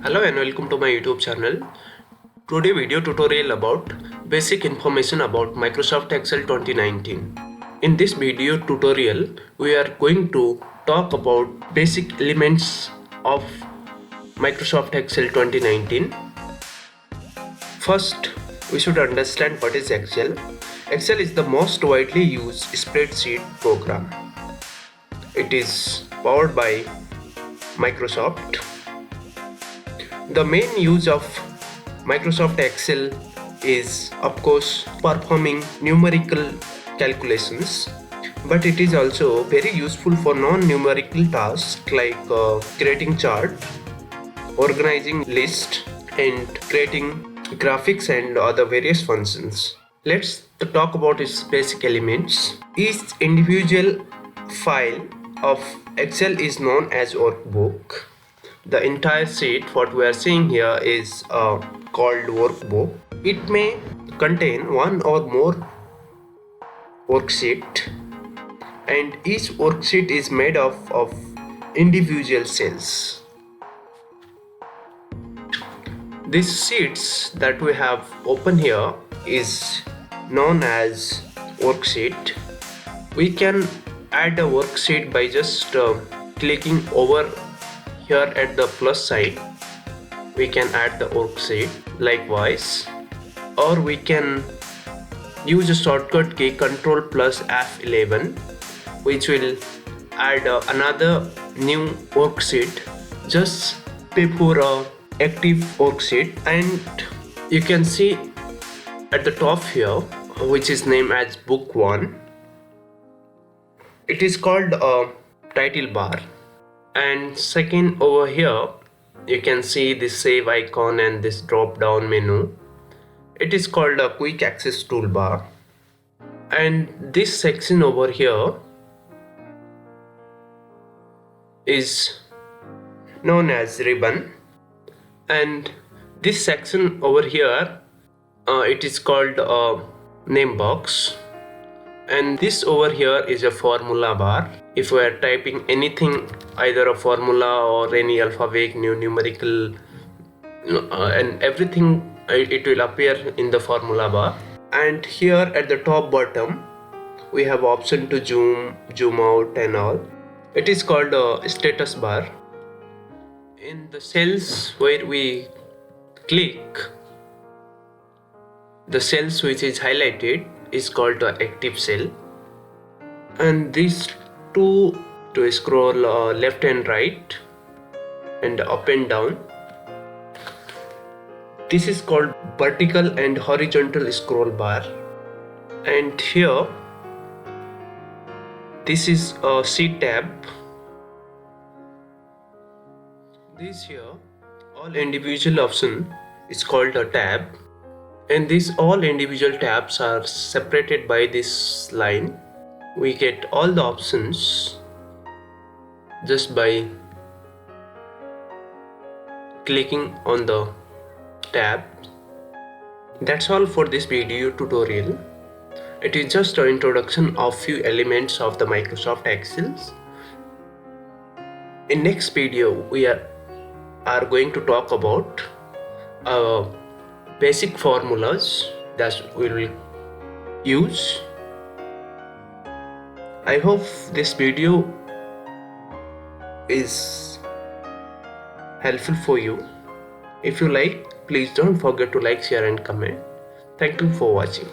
Hello and welcome to my YouTube channel. Today video tutorial about basic information about Microsoft Excel 2019. In this video tutorial we are going to talk about basic elements of Microsoft Excel 2019. First, we should understand what is Excel. Excel is the most widely used spreadsheet program. It is powered by Microsoft. The main use of Microsoft Excel is, of course, performing numerical calculations, but it is also very useful for non-numerical tasks like creating chart, organizing list, and creating graphics and other various functions. Let's talk about its basic elements. Each individual file of Excel is known as workbook. The entire sheet, what we are seeing here, is called workbook. It may contain one or more worksheet, and each worksheet is made up of individual cells. These sheets that we have open here is known as worksheet. We can add a worksheet by just clicking over here at the plus sign. We can add the worksheet likewise, or we can use a shortcut key Ctrl plus F11, which will add another new worksheet just before a active worksheet. And you can see at the top here, which is named as book 1, it is called a title bar. And second, over here you can see this save icon and this drop down menu. It is called a quick access toolbar. And this section over here is known as ribbon. And this section over here, it is called a name box. And this over here is a formula bar. If we are typing anything, either a formula or any alphabet, numerical, and everything, it will appear in the formula bar. And here at the top bottom, we have option to zoom out and all. It is called a status bar. In the cells where we click, the cells which is highlighted is called the active cell. And these two to scroll left and right and up and down, this is called vertical and horizontal scroll bar. And here, this is a sheet tab. This here, all individual option is called a tab, and these all individual tabs are separated by this line. We get all the options just by clicking on the tab. That's all for this video tutorial. It is just an introduction of few elements of the Microsoft Excel. In next video we are going to talk about basic formulas that we will use. I hope this video is helpful for you. If you like, please don't forget to like, share and comment. Thank you for watching.